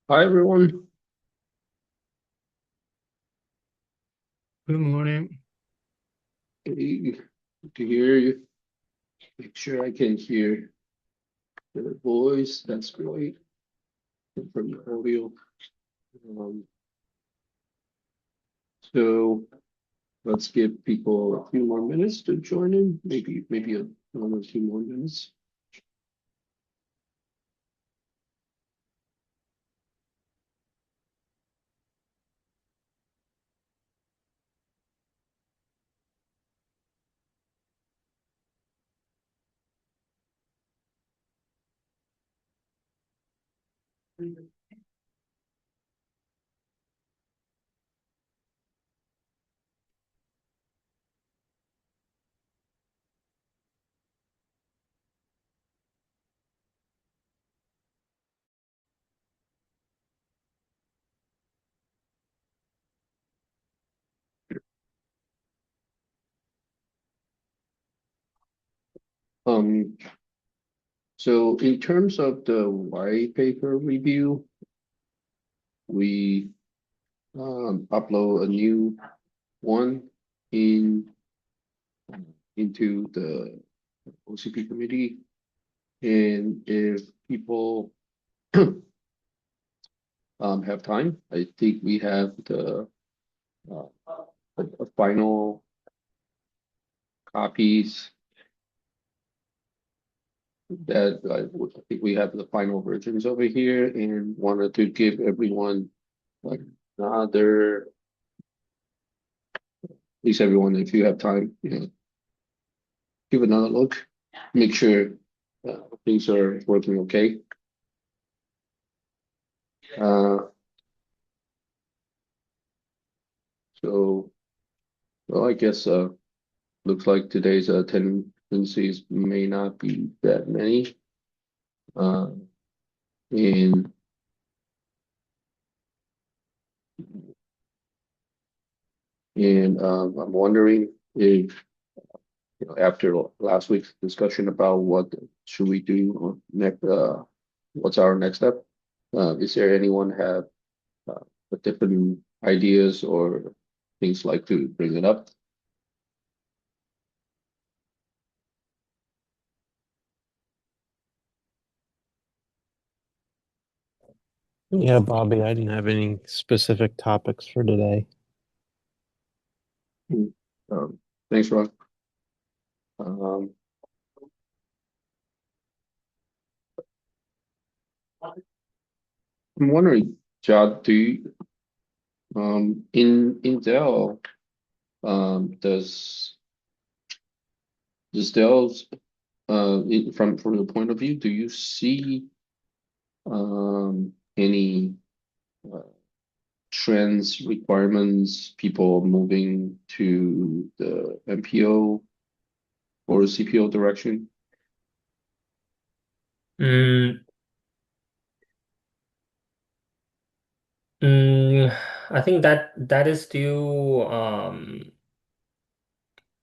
Hi everyone. Good morning. Hey, good to hear you. Make sure I can hear the voice. That's great. And from the audio. Um, so let's give people a few more minutes to join in. Maybe 1 or 2 more minutes. Um, so in terms of the white paper review, we upload a new one in into the OCP committee, and if people have time. I think we have the uh, a final copies that I think we have the final versions over here, and wanted to give everyone like another, at least everyone, if you have time, give another look, make sure things are working okay. Uh, so, well, I guess looks like today's attendances may not be that many. Uh, and I'm wondering if, after last week's discussion about what should we do on next, what's our next step? Is there anyone have uh, different ideas or things like to bring it up? Yeah, Bobby, I didn't have any specific topics for today. Hmm. Um, Thanks, Ron. Um, I'm wondering, Jad, do you, in Dell, does Dell's from the point of view, do you see any uh, trends, requirements, people moving to the MPO or CPO direction? Mm, mm, I think that is still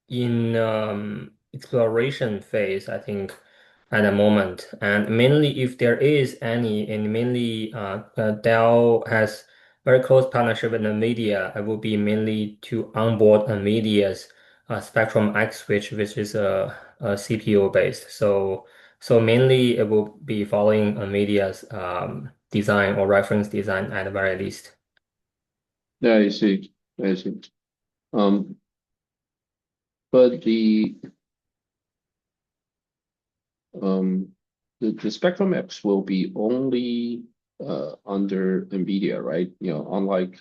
in exploration phase, I think, at the moment. And mainly if there is any, and mainly Dell has very close partnership with NVIDIA, it will be mainly to onboard NVIDIA's Spectrum X switch, which is a CPU based. So mainly it will be following NVIDIA's design or reference design at the very least. Yeah, I see. I see. Um, but um, the Spectrum X will be only under NVIDIA, right? Unlike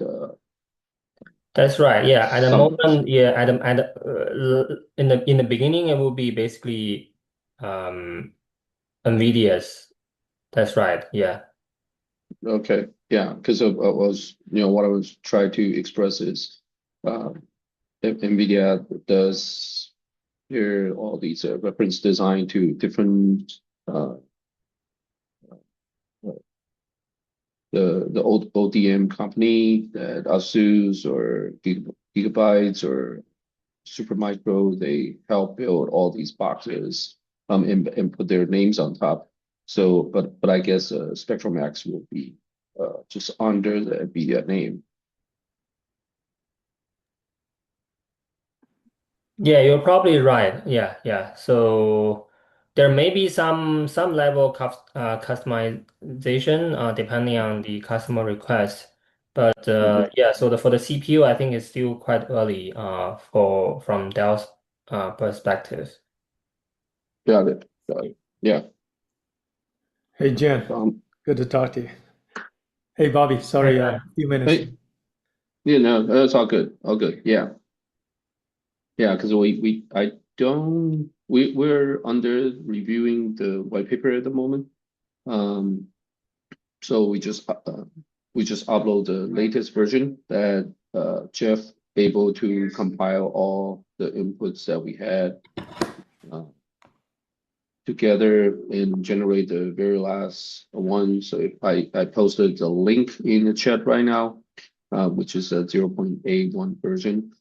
That's right. Yeah. At the some. moment, yeah. In the beginning, it will be basically um NVIDIA's. That's right. Yeah. Okay, yeah, because of was what I was trying to express is uh, NVIDIA does here all these reference design to different uh, the old ODM company that Asus or Gigabytes or Supermicro, they help build all these boxes and put their names on top. So, but I guess Spectrum X will be just under the NVIDIA name. Yeah, you're probably right. Yeah. So there may be some level of customization depending on the customer request. But Mhm. yeah, so for the CPU, I think it's still quite early for from Dell's perspective. Got it. Got it. Yeah. Hey, Jen, Um, good to talk to you. Hey, Bobby, Hey, sorry, a few minutes. hey, that's all good. All good. Yeah. Yeah, because we're under reviewing the white paper at the moment. Um, so we just upload the latest version that Jeff able to compile all the inputs that we had uh, together and generate the very last one. So if I posted the link in the chat right now, which is a 0.81 version.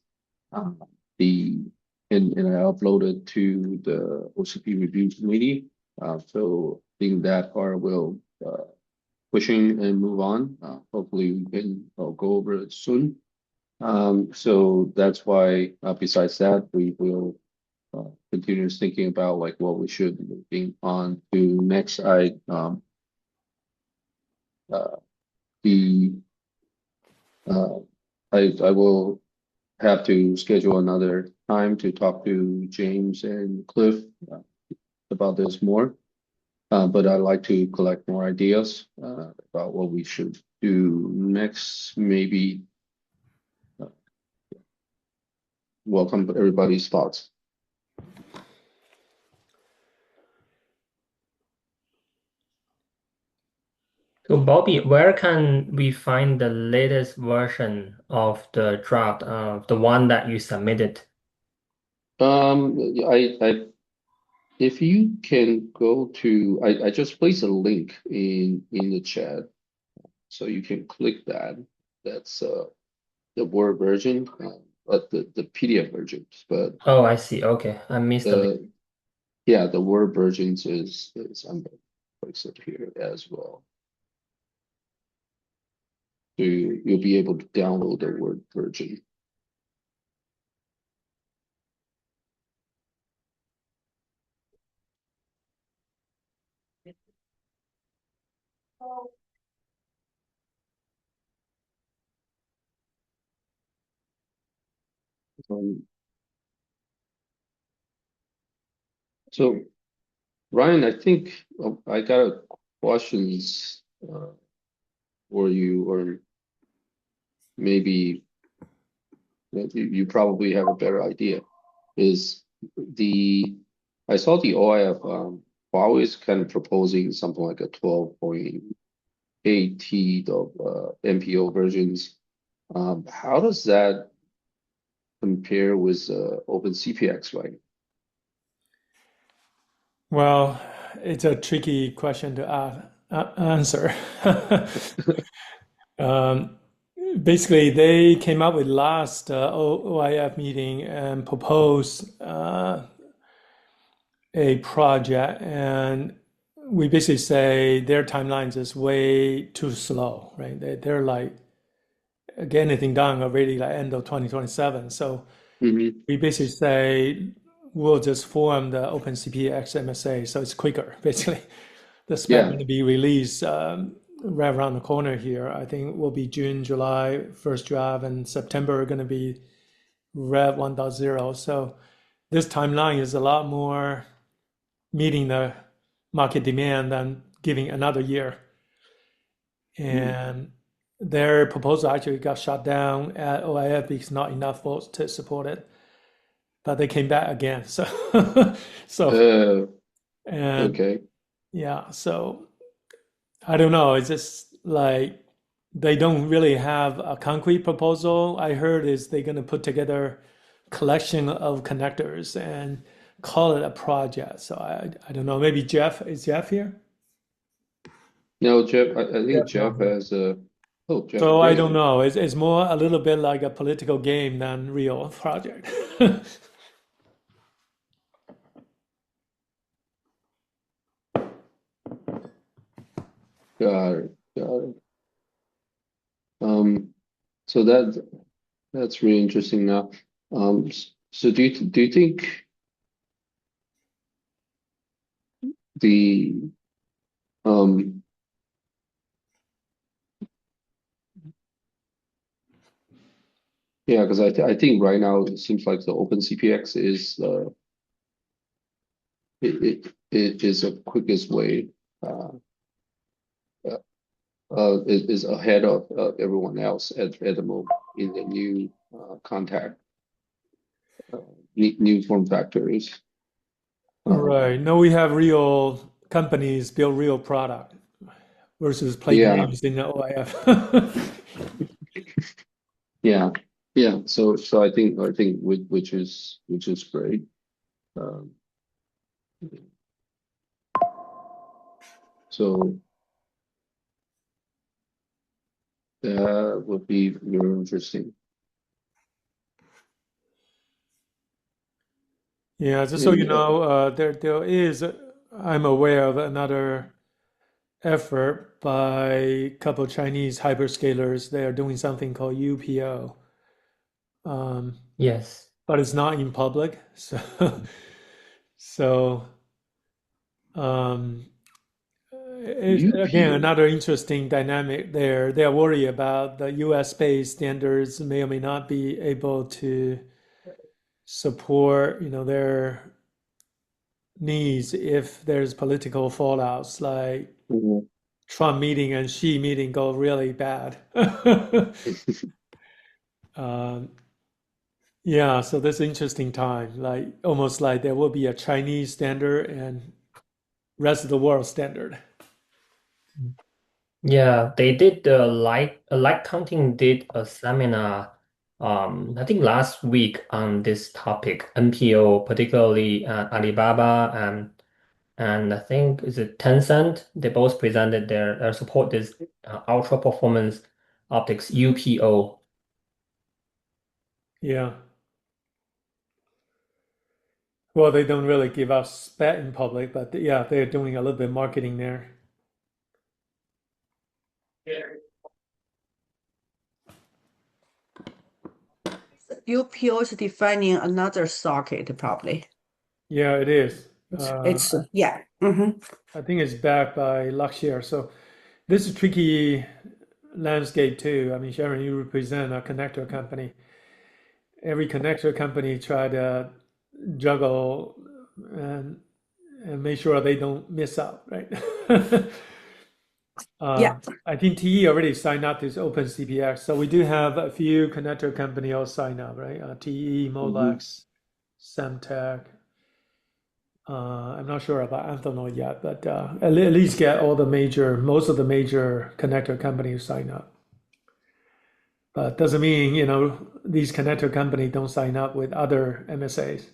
Uh, the and I uploaded to the OCP review committee. So I think that part will pushing and move on. Hopefully we can go over it soon. So that's why besides that we will continue thinking about like what we should be moving on to next. Uh, the I will have to schedule another time to talk to James and Cliff about this more. But I'd like to collect more ideas about what we should do next. Maybe welcome everybody's thoughts. So Bobby, where can we find the latest version of the draft, the one that you submitted? I if you can go to I just placed a link in the chat, so you can click that. That's the Word version, but the PDF versions. But Oh, I see. Okay, I missed the link. the yeah, the Word versions is I'm gonna place it here as well. So you'll be able to download the Word version. Um, so Ryan, I think I got a questions for you, or maybe you probably have a better idea. Is the I saw the OIF Huawei is kind of proposing something like a 12.8 T of MPO versions. How does that compare with OpenCPX, right? Well, it's a tricky question to answer. Um, Basically, they came up with last OIF meeting and proposed a project, and we basically say their timelines is way too slow, right? They're like get anything done already like end of 2027. So Hmm. we basically say we'll just form the OpenCP XMSA, so it's quicker. Basically, the spec Yeah. going to be released right around the corner here. I think it will be June, July first draft, and September going to be Rev 1.0. So this timeline is a lot more meeting the market demand than giving another year. Mm. And their proposal actually got shut down at OIF because not enough votes to support it. But they came back again. So, so Uh, and okay. yeah, so I don't know. It's just like they don't really have a concrete proposal. I heard is they're going to put together collection of connectors and call it a project. So I don't know. Maybe Jeff is Jeff here? No, Jeff, I think Jeff not Jeff here. has oh, Jeff, So there I you don't go. know. It's more a little bit like a political game than real project. Got it. Got it. So that's really interesting now. So do you think the um yeah, because I think right now it seems like the OpenCPX is it is the quickest way uh, uh is ahead of everyone else at the moment in the new contact uh, new form factors. Right. No, we have real companies build real product versus play Yeah, games in the OIF. yeah, yeah. So I think which is great. Um, so that would be very interesting. Yeah, just so you And know, there is, I'm aware of another effort by a couple Chinese hyperscalers. They are doing something called UPO, um, Yes. but it's not in public. So um, it's, again, UPO. another interesting dynamic there. They're worried about the US-based standards may or may not be able to support, their needs if there's political fallouts like Mhm. Trump meeting and Xi meeting go really bad. um, yeah, so that's an interesting time. Like almost like there will be a Chinese standard and rest of the world standard. Yeah, they did the light counting did a seminar I think last week on this topic, NPO, particularly Alibaba and I think is it Tencent, they both presented their support this ultra performance optics UPO. Yeah. Well, they don't really give us spec in public, but yeah, they're doing a little bit of marketing there. UPO is defining another socket, probably. Yeah, it is. It's yeah. I think it's backed by Luxshare. So this is a tricky landscape too. I mean, Sharon, you represent a connector company. Every connector company try to juggle and and make sure they don't miss out, right? Yeah. I think TE already signed up this OpenCPX, so we do have a few connector company all sign up, right? TE, Mhm. Molex, Semtech. I'm not sure about Amphenol yet, but at least get most of the major connector companies sign up. But doesn't mean, these connector companies don't sign up with other MSAs.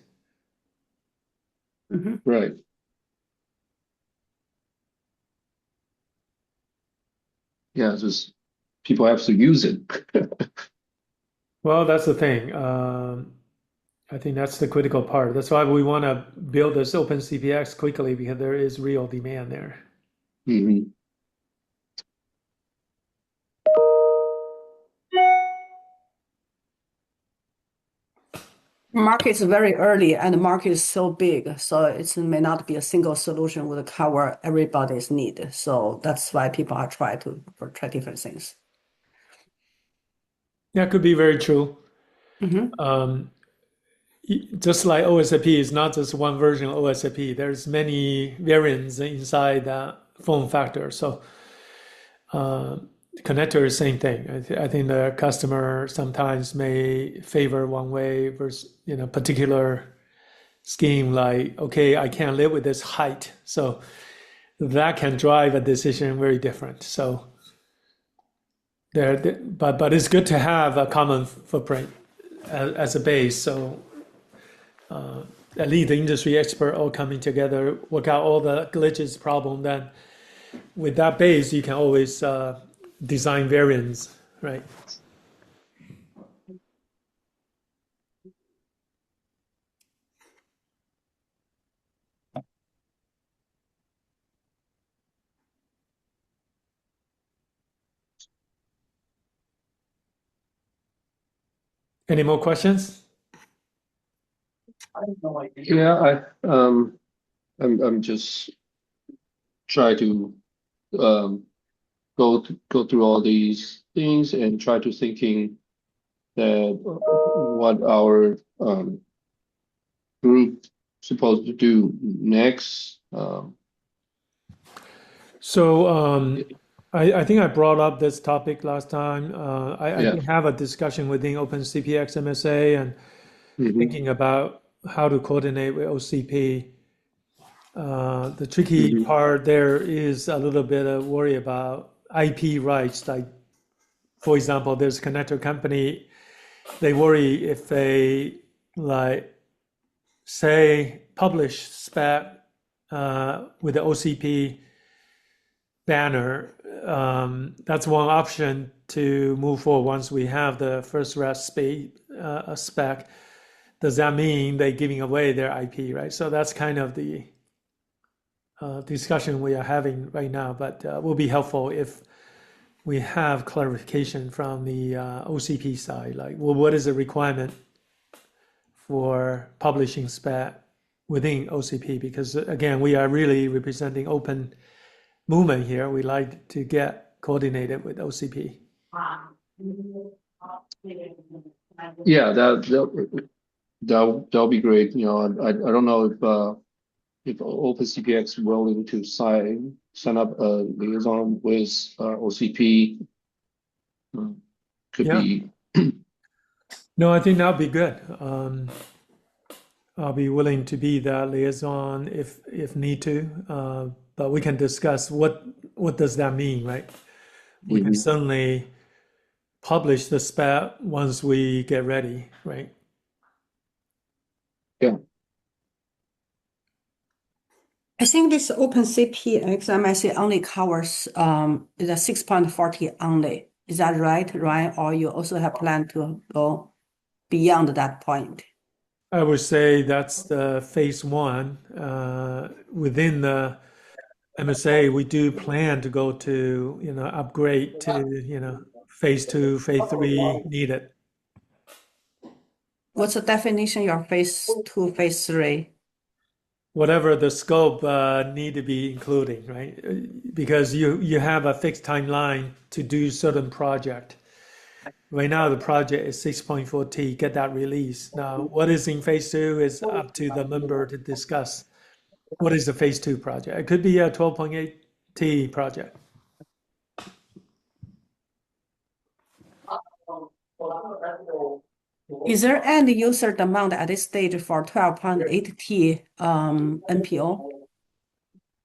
Right. Yeah, just people have to use it. Well, that's the thing. I think that's the critical part. That's why we want to build this open CPX quickly because there is real demand there. Mhm. Market is very early and the market is so big, so it may not be a single solution would cover everybody's need. So that's why people are try different things. That could be very true. Hmm. Um, just like OSFP is not just one version of OSFP. There's many variants inside that form factor. So uh, connector is same thing. I think the customer sometimes may favor one way versus particular scheme. Like, okay, I can't live with this height, so that can drive a decision very different. So but it's good to have a common footprint as a base. So at least the industry expert all coming together, work out all the glitches problem. Then with that base, you can always design variants, right? Any more questions? Yeah, I'm just try to go through all these things and try to thinking that what our group supposed to do next. So I think I brought up this topic last time. I Yeah. did have a discussion within OpenCPX MSA and Mhm. thinking about how to coordinate with OCP. The tricky Mhm. part there is a little bit of worry about IP rights. Like, for example, there's a connector company. They worry if they like say publish spec with the OCP banner. That's one option to move forward once we have the first spec. Does that mean they're giving away their IP, right? So that's kind of the discussion we are having right now, but will be helpful if we have clarification from the OCP side, like, well, what is the requirement for publishing spec within OCP? Because again, we are really representing open movement here. We like to get coordinated with OCP. Yeah, that'll be great. You know, I don't know if OpenCPX willing to sign up a liaison with OCP. Could Yeah. be. No, I think that'll be good. I'll be willing to be that liaison if need to, but we can discuss what does that mean, right? We can Mhm. certainly publish the spec once we get ready, right? Yeah. I think this OpenCP XMSA only covers the 6.40 only. Is that right, Ryan? Or you also have plan to go beyond that point? I would say that's the phase one. Within the MSA, we do plan to go to, upgrade to, phase two, phase three needed. What's the definition, your phase two, phase three? Whatever the scope need to be including, right? Because you have a fixed timeline to do certain project. Right now, the project is 6.4T, get that release. Now, what is in phase two is up to the member to discuss. What is the phase two project? It could be a 12.8T project. Is there end user demand at this stage for 12.8T NPO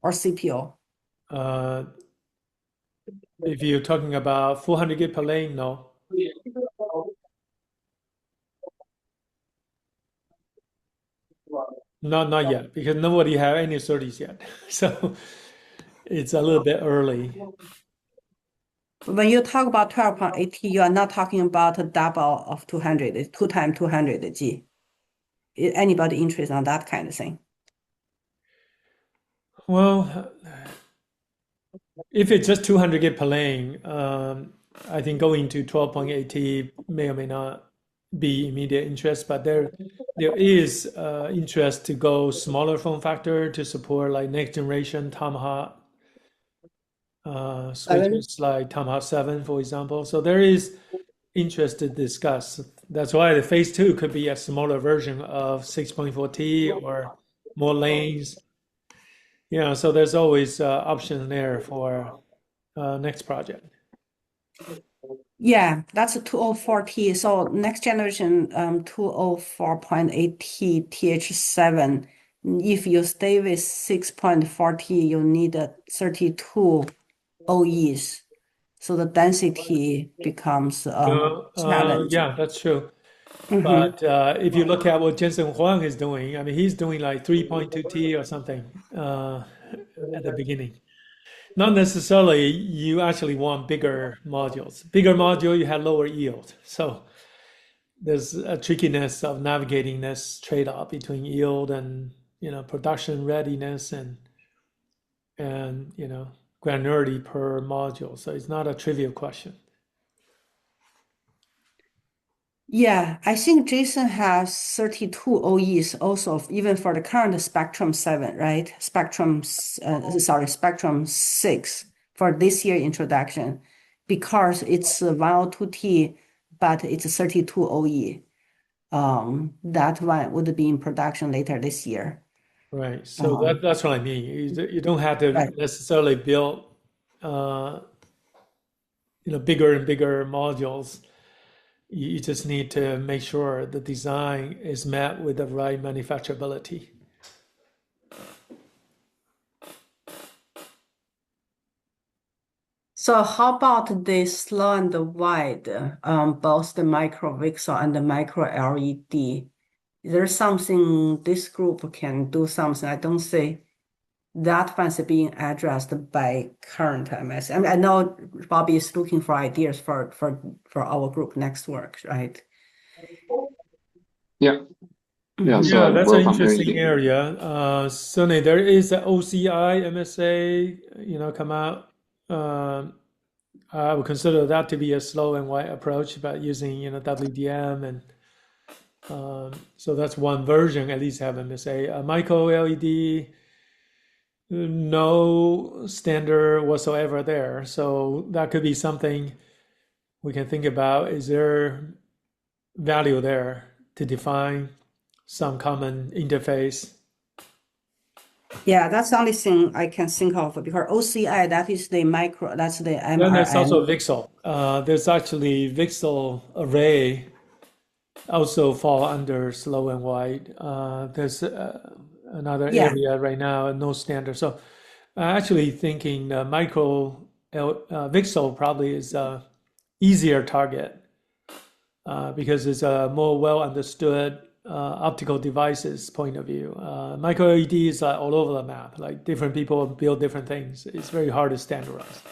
or CPO? If you're talking about 400 gig per lane, no. Not yet, because nobody have any 30s yet. So it's a little bit early. When you talk about 12.8T, you are not talking about a double of 200, 2 times 200G. Anybody interested on that kind of thing? Well, if it's just 200 gig per lane, I think going to 12.8T may or may not be immediate interest, but there is interest to go smaller form factor to support like next generation Tomahawk switches like Tomahawk 7, for example. So there is interest to discuss. That's why the phase two could be a smaller version of 6.4T or more lanes. So there's always options there for next project. Yeah, that's a 204T. So next generation 204.8T TH7. If you stay with 6.4T, you need 32 OEs. So the density becomes challenge. Yeah, that's true. Mhm. But if you look at what Jensen Huang is doing, I mean, he's doing like 3.2T or something at the beginning. Not necessarily you actually want bigger modules. Bigger module, you have lower yield. So there's a trickiness of navigating this trade-off between yield and production readiness and granularity per module. So it's not a trivial question. Yeah, I think Jason has 32 OEs also, even for the current Spectrum 7, right? Spectrum 6 for this year introduction, because it's a 102T, but it's a 32 OE. That one would be in production later this year. Right. So Um, that's what I mean. You don't have to right. necessarily build, uh, bigger and bigger modules. You just need to make sure the design is met with the right manufacturability. So how about the slow and the wide, both the micro VCSEL and the micro LED? Is there something this group can do something? I don't see that one's being addressed by current MS. I mean, I know Bobby is looking for ideas for our group next work, right? Yeah, yeah. Mhm. So Yeah, that's an I'm hearing interesting you. area. Certainly, there is a OCI MSA, come out. I would consider that to be a slow and wide approach, but using WDM, and so that's one version. At least have MSA. Micro LED, no standard whatsoever there. So that could be something we can think about. Is there value there to define some common interface? Yeah, that's the only thing I can think of because OCI, that's the Then there's also MRN. VCSEL. There's actually VCSEL array also fall under slow and wide. There's another Yeah, area right now, no standard. So actually thinking micro VCSEL probably is a easier target because it's a more well understood optical devices point of view. Micro LED is all over the map. Like different people build different things. It's very hard to standardize.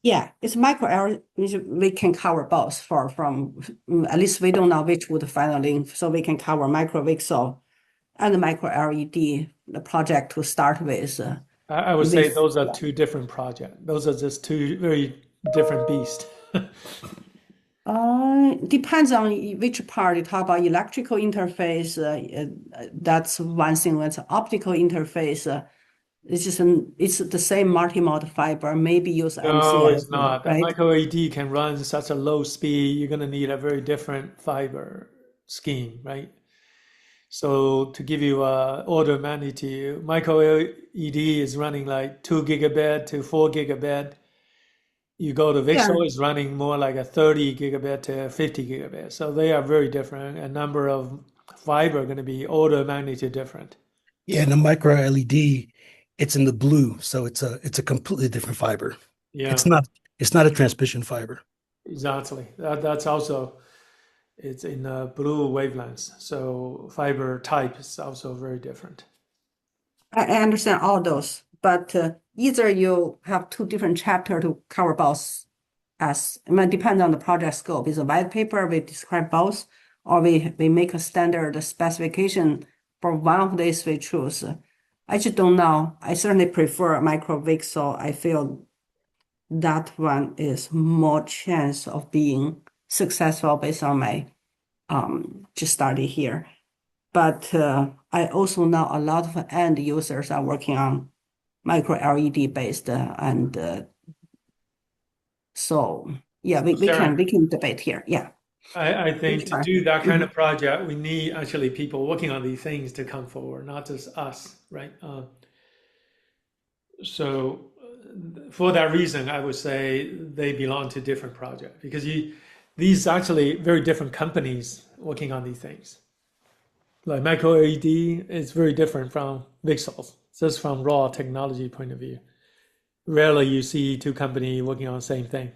yeah, it's micro LED. We can cover both from at least we don't know which would finally, so we can cover micro VCSEL and micro LED, the project to start with. I would say With those are two different projects. Those are just two very different beasts. depends on which part you talk about. Electrical interface, that's one thing. With optical interface, it's the same multi-mode fiber. Maybe use No, MCI, it's not. A right? micro LED can run such a low speed, you're going to need a very different fiber scheme, right? So to give you a order of magnitude, micro LED is running like 2 gigabit to 4 gigabit. You go to Yeah, VCSEL is running more like a 30 gigabit to 50 gigabit. So they are very different. A number of fiber are going to be order of magnitude different. Yeah, and the micro LED, it's in the blue, so it's a completely different fiber. Yeah, It's not a transmission fiber. exactly. That's also it's in blue wavelengths. So fiber type is also very different. I understand all those, but either you have two different chapter to cover both as, it might depend on the project scope. Is a white paper, we describe both, or we make a standard specification for one of these we choose. I just don't know. I certainly prefer micro VCSEL. I feel that one is more chance of being successful based on my just study here. But I also know a lot of end users are working on micro LED based, and so yeah, we Sharon, can debate here. Yeah, I think to sure. do that kind Mhm. of project, we need actually people working on these things to come forward, not just us, right? So for that reason, I would say they belong to different projects because these actually very different companies working on these things. Like micro LED is very different from VCSELs, just from raw technology point of view. Rarely you see two companies working on the same thing.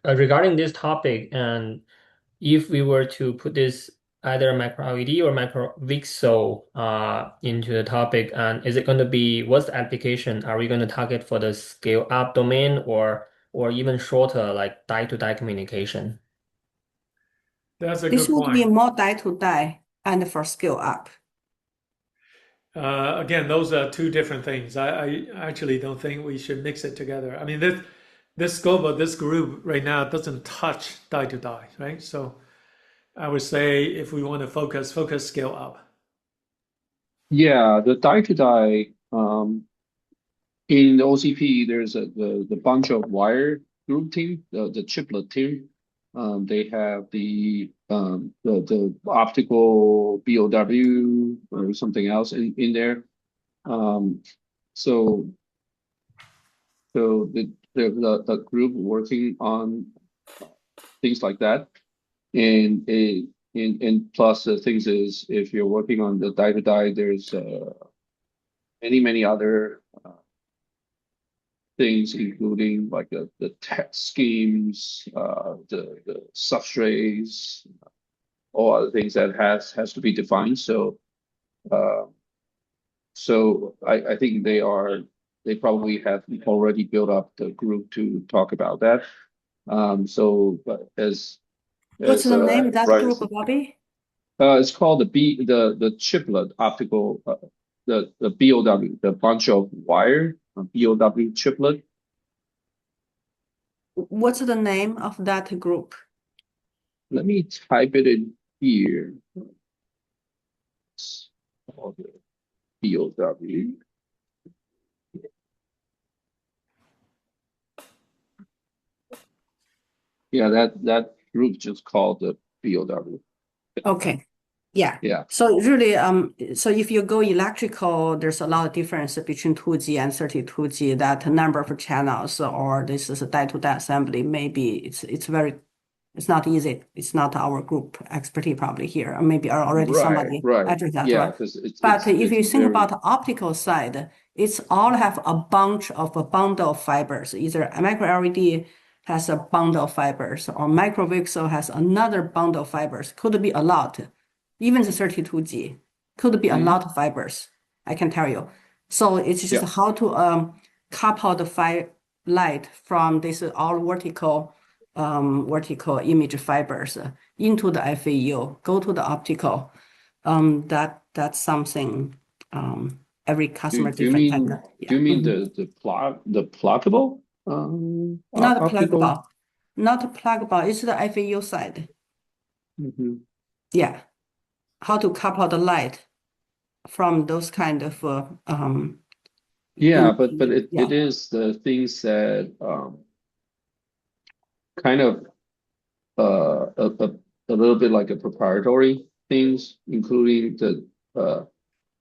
Regarding this topic, and if we were to put this either micro LED or micro VCSEL into the topic, and is it going to be what's the application? Are we going to target for the scale up domain or even shorter, like die-to-die communication? That's a This good would be point. more die to die and for scale up. Again, those are two different things. I actually don't think we should mix it together. I mean, this scope of this group right now doesn't touch die to die, right? So I would say if we want to focus scale up. Yeah, the die-to-die, in the OCP, there's the bunch of wire group team, the chiplet team. They have the optical BOW or something else in there. So the group working on things like that, and plus the things is if you're working on the die-to-die, there's many other things, including like the text schemes, the substrates, all other things that has to be defined. So I think they probably have already built up the group to talk about that. But What's the name of that Brian group, said, Bobby? it's called the chiplet optical, the BOW, the bunch of wire, BOW chiplet. What's the name of that group? Let me type it in here. It's called the BOW. Yeah, that group just called the BOW. Okay. Yeah. Yeah. So really, so if you go electrical, there's a lot of difference between 2G and 32G, that number of channels, or this is a die-to-die assembly. Maybe it's not easy. It's not our group expertise probably here. Or maybe already somebody Right. addressed that, Yeah, right? because But if you it's think very about the optical side, it's all have a bunch of a bundle of fibers. Either a micro LED has a bundle of fibers, or micro VCSEL has another bundle of fibers. Could be a lot. Even the 32G could be a lot of fibers, I can tell you. So it's just Yeah. how to couple the light from this all vertical image fibers into the FAU, go to the optical. That's something every customer Do you different type mean of, do you mean mhm. the pluggable Not optical? pluggable, not pluggable. It's the FAU side. Mhm. Yeah, how to couple the light from those kind of Yeah, but yeah. it is the things that kind of a little bit like a proprietary things, including the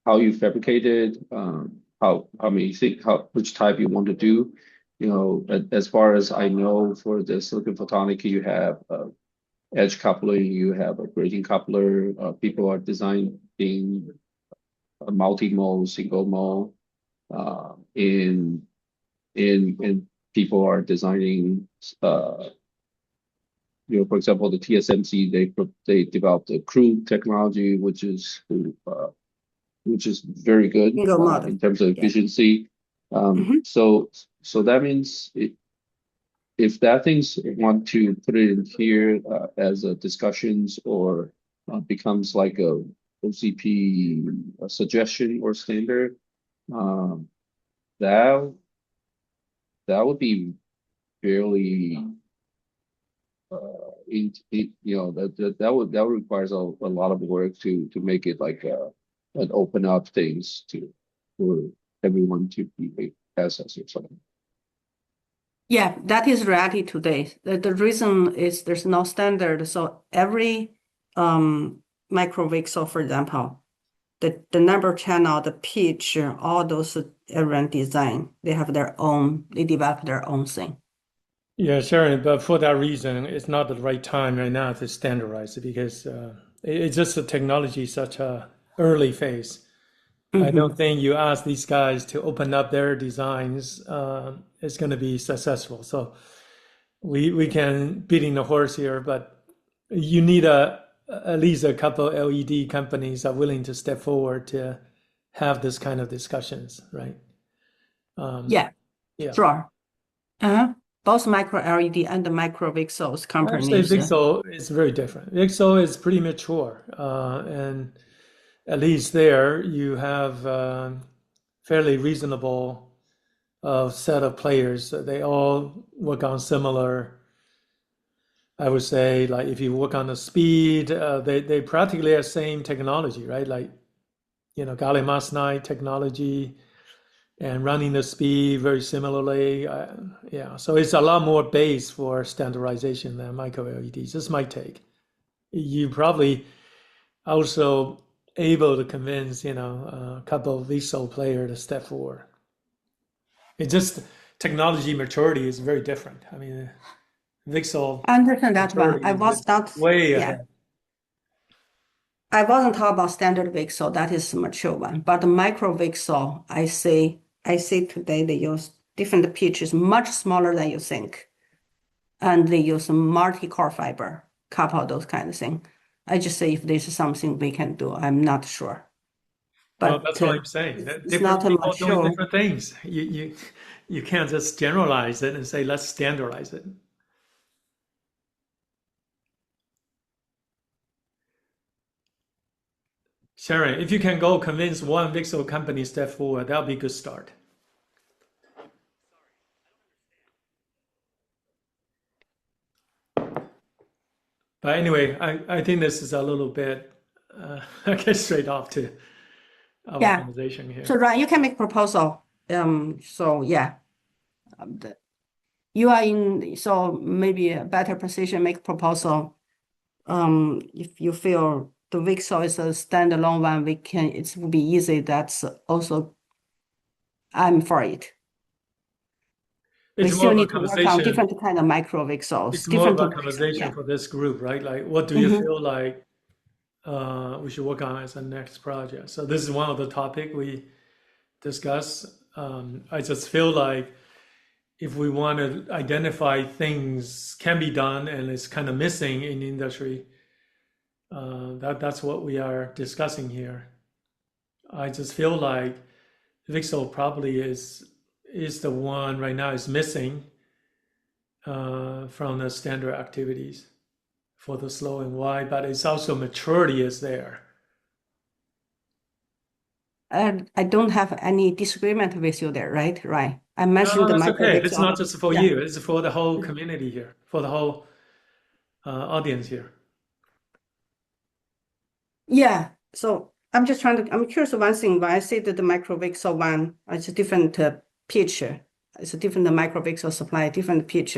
how you fabricate it, how many think which type you want to do. You know, as far as I know, for the silicon photonic, you have edge coupling, you have a grating coupler. People are designing a multi-mode, single mode, in people are designing you know, for example, the TSMC, they developed the CRU technology, which is very good Single mode. in terms of Yeah. efficiency. Mhm. So that means if that things want to put it in here as a discussions or becomes like a OCP suggestion or standard, um, that would be fairly you know that would requires a lot of work to make it like an open up things for everyone to be access or something. Yeah, that is reality today. The reason is there's no standard. So every micro VCSEL, for example, the number channel, the pitch, all those everyone design, they have their own, they develop their own thing. Yeah, Sharon, but for that reason, it's not the right time right now to standardize it because it's just the technology is such a early phase. I don't think you ask these guys to open up their designs, it's going to be successful. So we can beating the horse here, but you need at least a couple LED companies are willing to step forward to have this kind of discussions, right? Yeah, Yeah. sure. Both micro LED and the micro VCSELs Actually, companies. VCSEL is very different. VCSEL is pretty mature, and at least there you have fairly reasonable set of players. They all work on similar. I would say, like if you work on the speed, they practically are same technology, right? Like gallium arsenide technology and running the speed very similarly. Yeah, so it's a lot more base for standardization than micro LEDs. This is my take. You probably also able to convince a couple of VCSEL player to step forward. It's just technology maturity is very different. I mean, VCSEL I understand that one. maturity I is was not, way yeah. ahead. I wasn't talking about standard VCSEL, that is mature one. But the micro VCSEL, I see today they use different pitches, much smaller than you think. And they use multi-core fiber, couple of those kind of things. I just say if there's something we can do, I'm not sure. Well, But that's what I'm saying. That it's different not a people doing mature. different things. You can't just generalize it and say let's standardize it. Sharon, if you can go convince one VCSEL company step forward, that'll be a good start. But anyway, I think this is a little bit, I guess, straight off to our Yeah. conversation here. So Ryan, you can make proposal. So yeah, you are in. So maybe a better position make proposal. If you feel the VCSEL is a standalone one, it will be easy. That's also, I'm for it. We It's more still of a need to work on conversation. different kind of micro VCSELs. It's more of a different conversation yeah. for this group, right? Like, what do you Mhm. feel like we should work on as a next project? So this is one of the topic we discuss. I just feel like if we want to identify things can be done and it's kind of missing in the industry, that's what we are discussing here. I just feel like VCSEL probably is the one right now is missing from the standard activities for the slow and wide, but it's also maturity is there. I don't have any disagreement with you there, right? Right. I No, mentioned the that's micro okay. VCSEL. It's not just for Yeah. you. It's for the whole community here, for the whole audience here. Yeah. So I'm curious one thing. When I say that the micro VCSEL one, it's a different pitch. It's a different micro VCSEL supply, different pitch.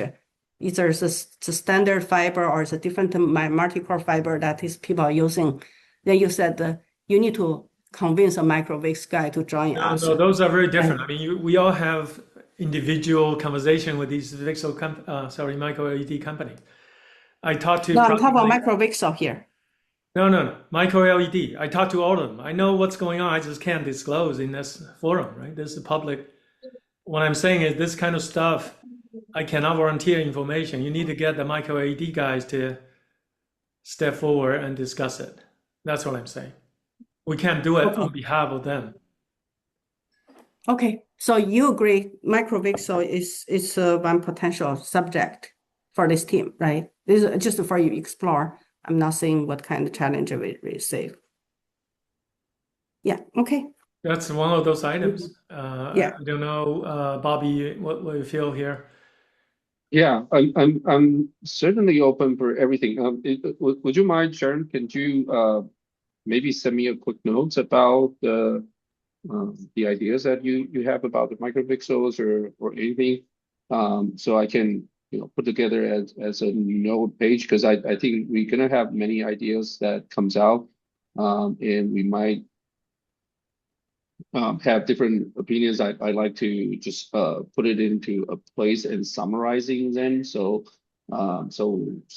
Either it's a standard fiber or it's a different multi-core fiber that is people are using. Then you said you need to convince a micro VCSEL guy to join us. No, those are very different. I mean, we all have individual conversation with these VCSEL, micro LED companies. I talked to No, I'm talking about practically- micro VCSEL here. No, micro LED. I talked to all of them. I know what's going on. I just can't disclose in this forum, right? This is public. What I'm saying is this kind of stuff, I cannot volunteer information. You need to get the micro LED guys to step forward and discuss it. That's what I'm saying. We can't do it Okay. on behalf of them. Okay, so you agree micro VCSEL is one potential subject for this team, right? This is just for you to explore. I'm not saying what kind of challenge we receive. Yeah, okay. That's one of those items. Yeah. I don't know, Bobby, what you feel here? Yeah, I'm certainly open for everything. Would you mind, Sharon? Can you maybe send me a quick notes about the ideas that you have about the micropixels or anything, so I can put together as a note page, because I think we're gonna have many ideas that comes out, and we might have different opinions. I like to just put it into a place and summarizing them, so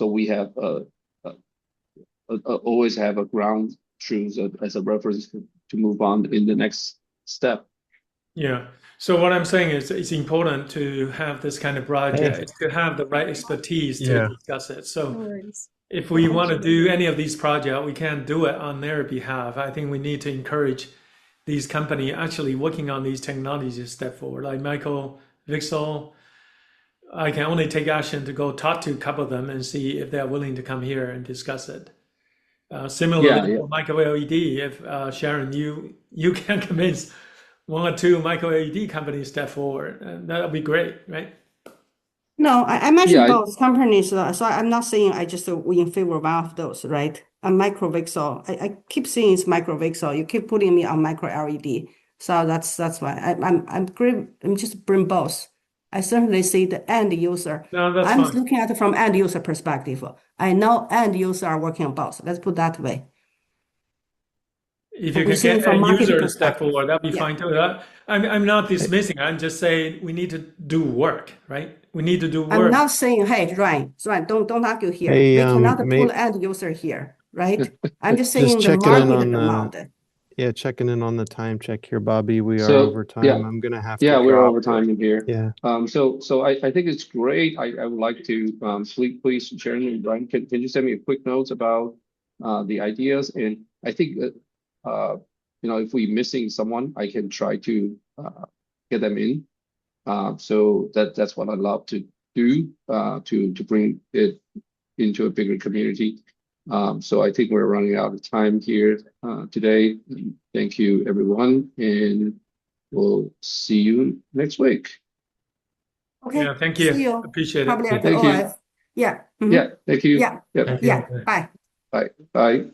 we have always have a ground truth as a reference to move on in the next step. Yeah. So what I'm saying is it's important to have this kind of project, to have the right expertise to discuss it. So if we want to do any of these projects, we can't do it on their behalf. I think we need to encourage these companies actually working on these technologies to step forward. Like Michael VCSEL, I can only take action to go talk to a couple of them and see if they're willing to come here and discuss it. Similarly, for micro LED, if Sharon, you can convince one or two micro LED companies step forward, and that'll be great, right? No, I mentioned Yeah, both companies, so I'm not saying I just we in favor of one of those, right? A micro VCSEL, I keep saying it's micro VCSEL. You keep putting me on micro LED, so that's why I'm great. I'm just bring both. I certainly see the end user. No, that's I'm fine. looking at it from end user perspective. I know end user are working on both. Let's put that way. If you We're can seeing get from end marketing user to step perspective. forward, that'd be Yeah. fine too. I'm not dismissing. I'm just saying we need to do work, right? We need to do I'm work. not saying, hey, Ryan, don't argue here. Hey, We cannot may, pull end user here, right? I'm just just saying the checking in market on the, amount. yeah, checking in on the time check here, Bobby. We are so over time. yeah, I'm gonna have yeah, to we're drop. over time in here. Yeah. So I think it's great. I would like to please, Sharon and Brian, can you send me a quick notes about the ideas? And I think that if we're missing someone, I can try to get them in. So that's what I'd love to do to bring it into a bigger community. So I think we're running out of time here today. Thank you, everyone, and we'll see you next week. Okay. Yeah, thank See you. you Appreciate it. probably at the Thank you. OF. Yeah. Mhm. Yeah, thank you. Yeah. Yep. Thank you. Yeah. Bye. Bye. Bye.